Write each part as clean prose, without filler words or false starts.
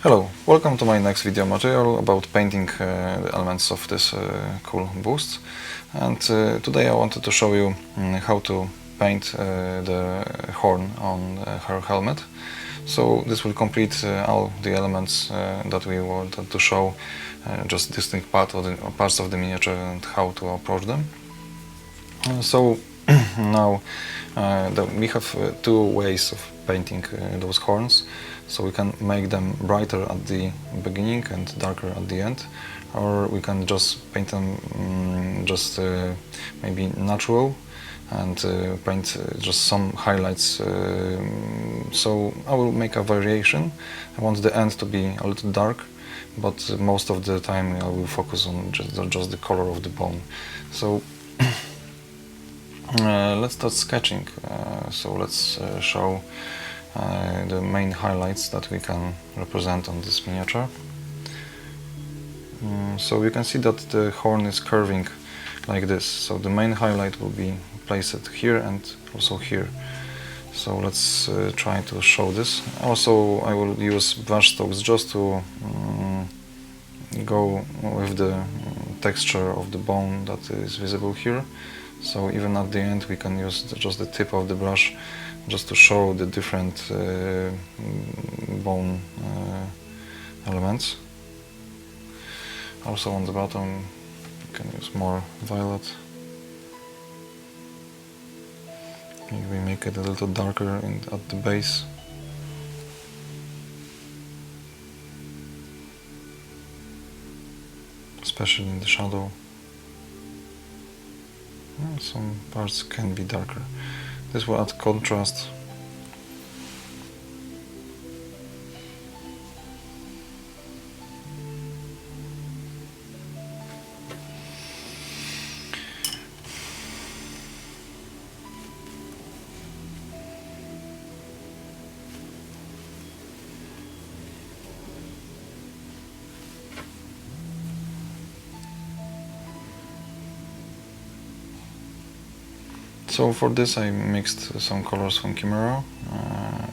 Hello, welcome to my next video material about painting the elements of this cool boost. And today I wanted to show you how to paint the horn on her helmet. So this will complete all the elements that we wanted to show, just distinct parts of the miniature and how to approach them. So now we have two ways of painting those horns. So we can make them brighter at the beginning and darker at the end, or we can just paint them maybe natural and paint just some highlights. So I will make a variation. I want the end to be a little dark, but most of the time I will focus on just the color of the bone. So let's start sketching. So let's show the main highlights that we can represent on this miniature. So you can see that the horn is curving like this. So the main highlight will be placed here and also here. So let's try to show this. Also I will use brush strokes just to go with the texture of the bone that is visible here. So even at the end we can use just the tip of the brush just to show the different bone elements. Also on the bottom you can use more violet. Maybe make it a little darker at the base. Especially in the shadow. Some parts can be darker. This will add contrast. So for this I mixed some colors from Kimera.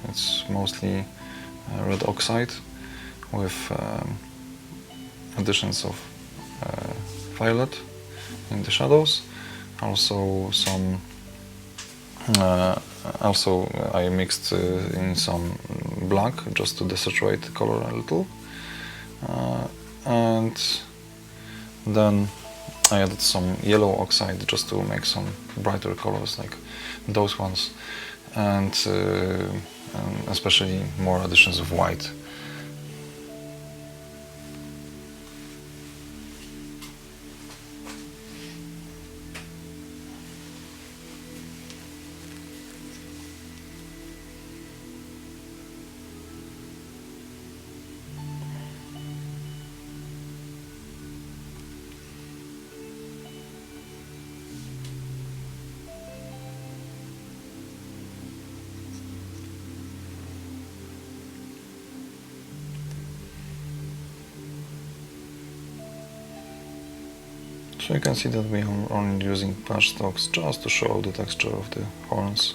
It's mostly red oxide with additions of violet in the shadows. Also some I mixed in some black just to desaturate the color a little, and then I added some yellow oxide just to make some brighter colors like those ones, and especially more additions of white. So you can see that we are only using brush strokes just to show the texture of the horns.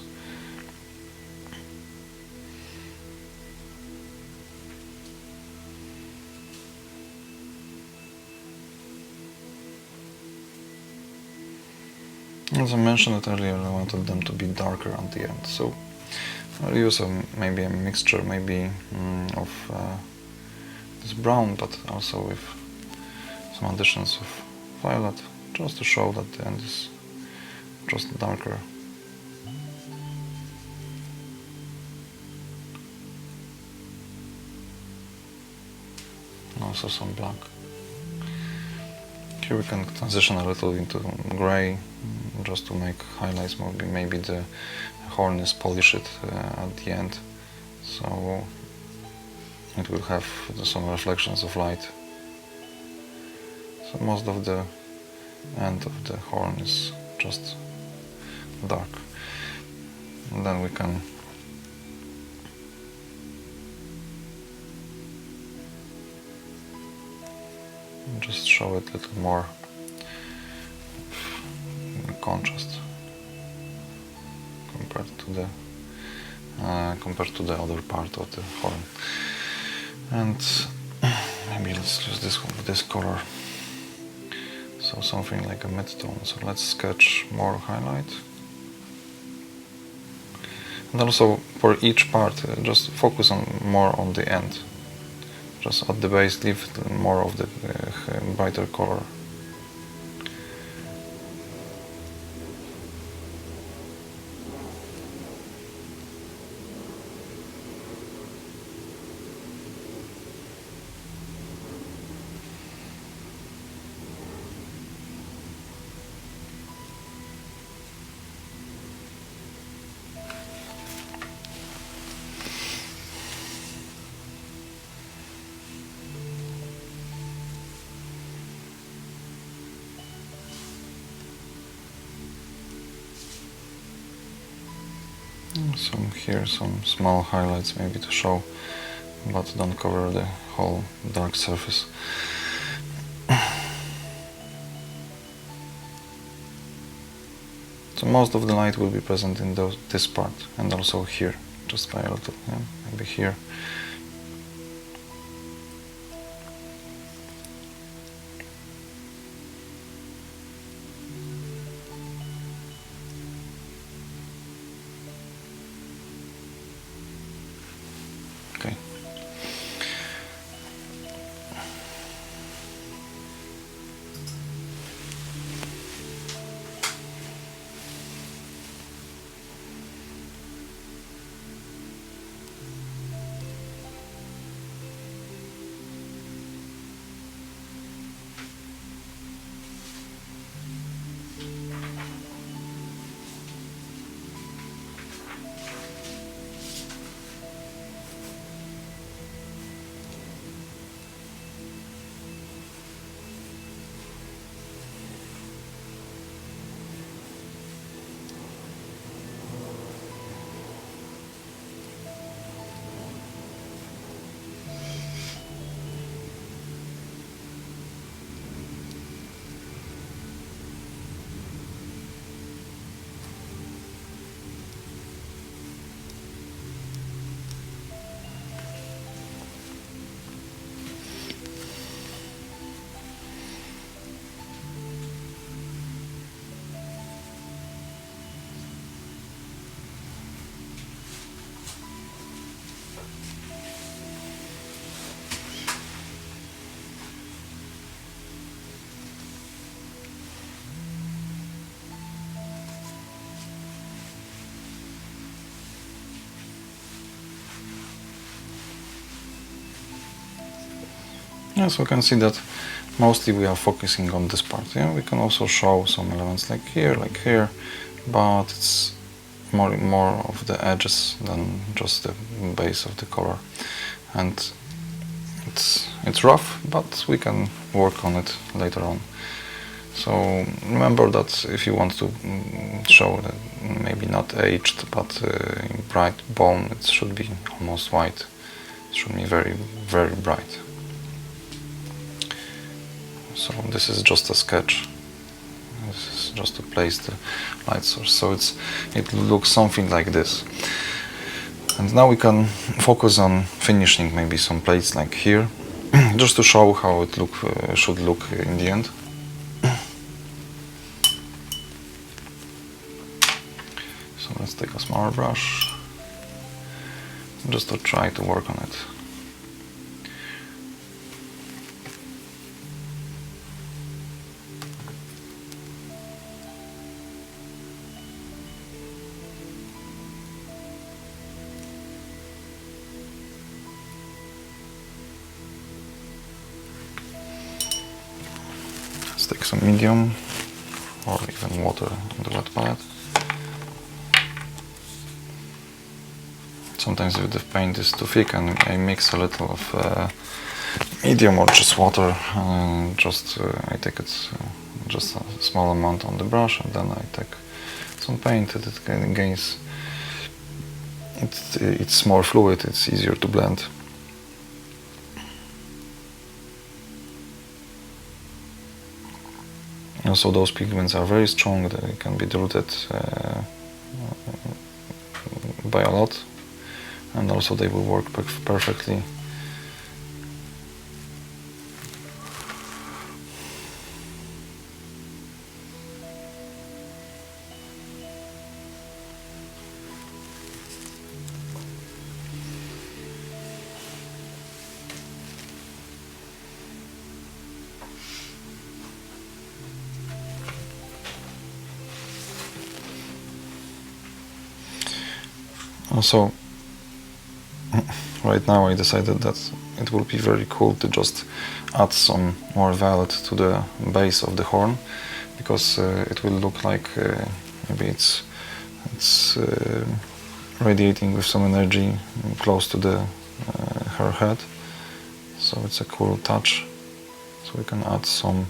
As I mentioned it earlier, I wanted them to be darker at the end, so I'll use maybe a mixture of this brown, but also with some additions of violet, just to show that the end is just darker. And also some black. Here we can transition a little into grey, just to make highlights. Maybe the horn is polished at the end, so it will have some reflections of light. So most of the end of the horn is just dark. And then we can just show it a little more contrast compared to the other part of the horn. And maybe let's use this color. So something like a mid-tone. So let's sketch more highlight. And also for each part, just focus on more on the end. Just at the base, leave more of the brighter color. Some small highlights maybe to show, but don't cover the whole dark surface. So most of the light will be present in this part and also here, just by a little, yeah, maybe here. Okay. Yes, we can see that mostly we are focusing on this part. Yeah, we can also show some elements like here, but it's more of the edges than just the base of the color. And it's rough, but we can work on it later on. So remember that if you want to show that maybe not aged, but bright bone, it should be almost white. It should be very, very bright. So this is just a sketch. This is just to place the light source. So it looks something like this. And now we can focus on finishing maybe some plates like here, just to show how it should look in the end. So let's take a smaller brush, just to try to work on it. Let's take some medium or even water on the wet palette. Sometimes if the paint is too thick, and I mix a little of medium or just water, and I take it just a small amount on the brush, and then I take some paint. It gains. It's more fluid. It's easier to blend. Also, those pigments are very strong. They can be diluted by a lot, and also they will work perfectly Also, right now I decided that it will be very cool to just add some more violet to the base of the horn, because it will look like maybe it's radiating with some energy close to the her head. So it's a cool touch. So we can add some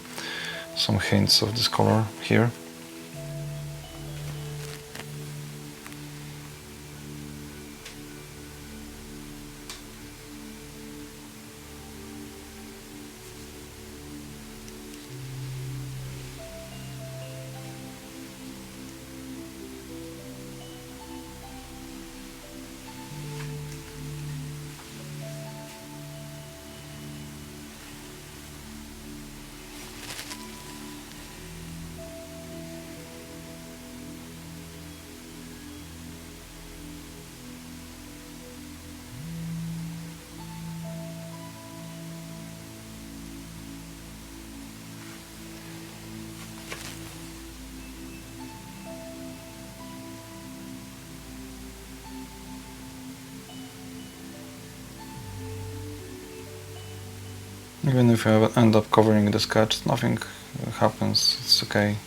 hints of this color here. Even if you end up covering the sketch, nothing happens, it's okay.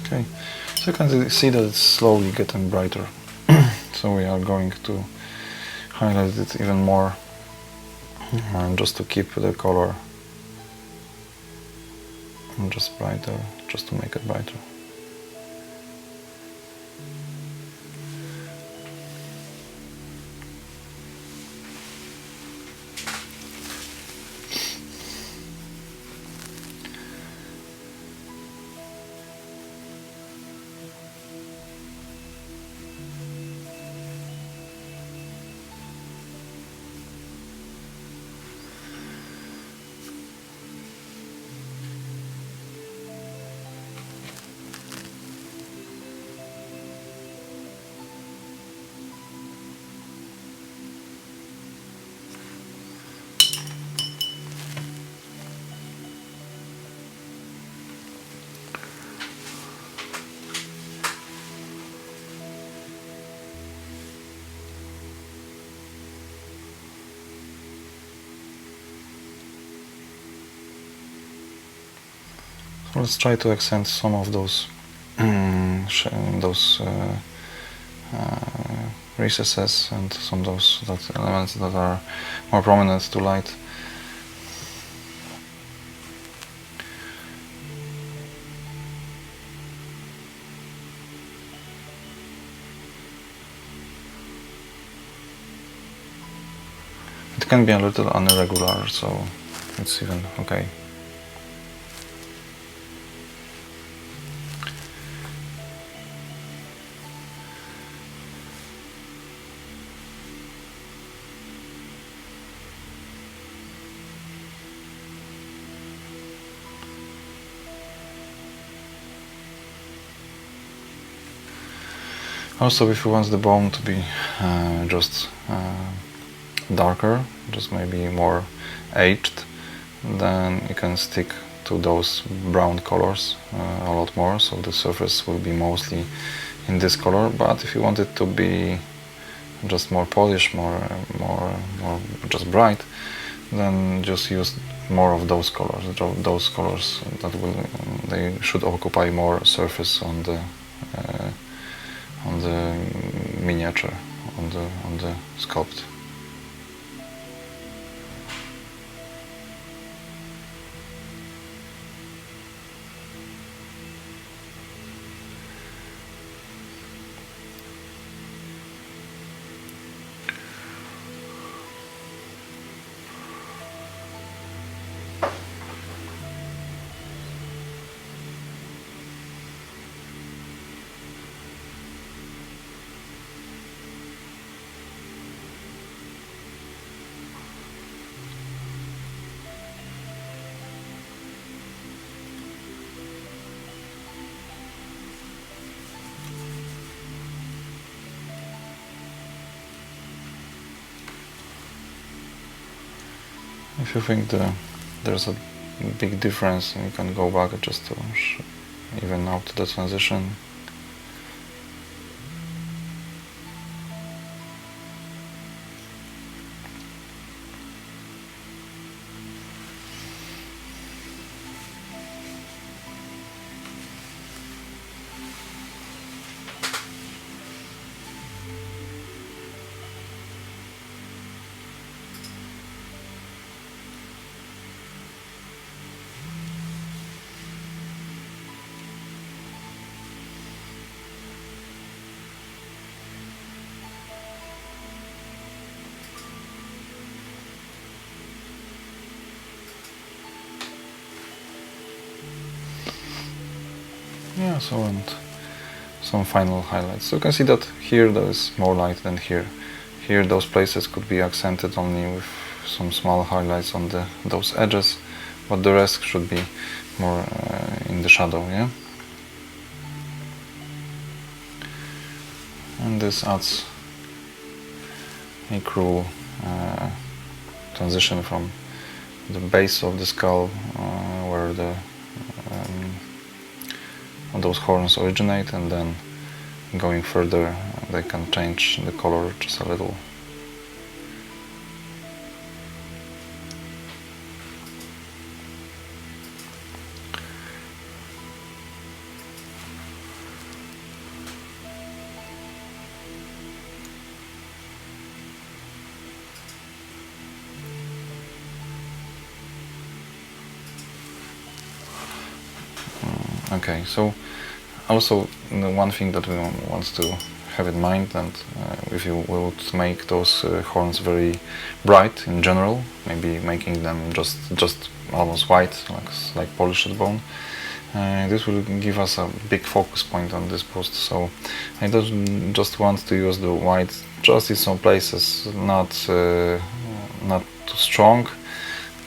Okay, so you can see that it's slowly getting brighter. So we are going to highlight it even more, just to keep the color just brighter, just to make it brighter. Let's try to accent some of those recesses and some of those elements that are more prominent to light. It can be a little irregular, so it's even okay. Also, if you want the bone to be just darker, just maybe more aged, then you can stick to those brown colors a lot more, so the surface will be mostly in this color. But if you want it to be just more polished, more just bright, then just use more of those colors. Those colors they should occupy more surface on the miniature, on the sculpt. If you think there's a big difference, you can go back just to even out the transition. Yeah, so and some final highlights. So you can see that here there is more light than here. Here those places could be accented only with some small highlights on those edges, but the rest should be more in the shadow, yeah? And this adds a cool transition from the base of the skull where those horns originate, and then going further they can change the color just a little. Okay, so also the one thing that we want to have in mind, and if you would make those horns very bright in general, maybe making them just almost white, like polished bone, this will give us a big focus point on this post. So I don't just want to use the white just in some places, not too strong,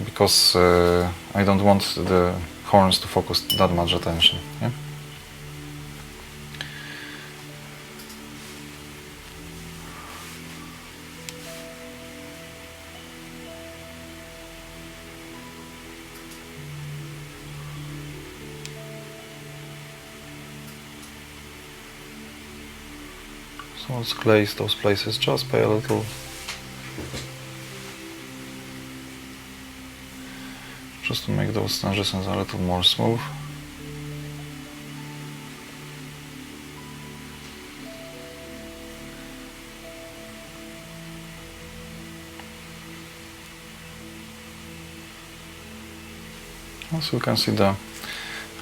because I don't want the horns to focus that much attention. Yeah? So let's glaze those places just by a little. Just to make those transitions a little more smooth. Also you can see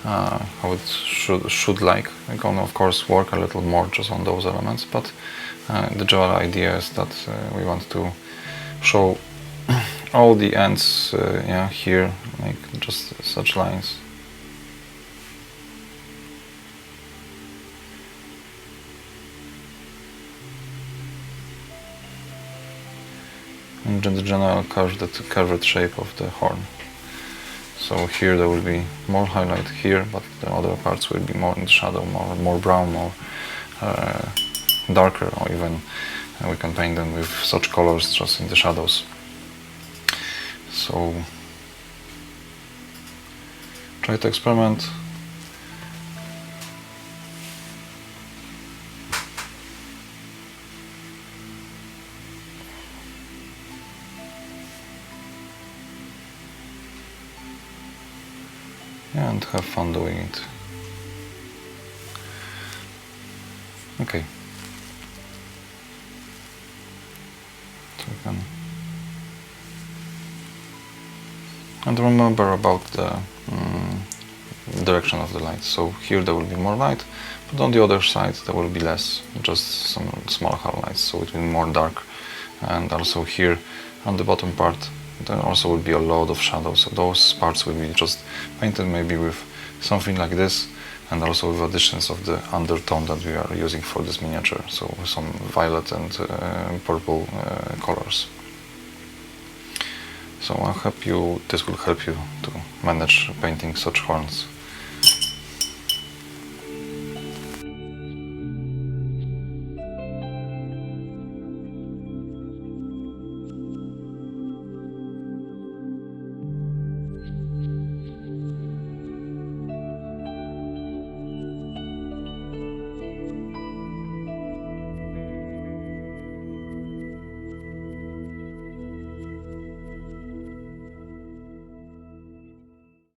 how it should like. We can of course work a little more just on those elements, but the general idea is that we want to show all the ends, yeah, here, like just such lines. And the general curved shape of the horn. So here there will be more highlight here, but the other parts will be more in the shadow, more brown, more darker, or even we can paint them with such colors just in the shadows. So try to experiment. And have fun doing it. Okay. So we can... And remember about the direction of the light. So here there will be more light, but on the other side there will be less, just some small highlights, so it will be more dark. And also here on the bottom part there also will be a lot of shadows, so those parts will be just painted maybe with something like this, and also with additions of the undertone that we are using for this miniature, so some violet and purple colors. So I hope this will help you to manage painting such horns.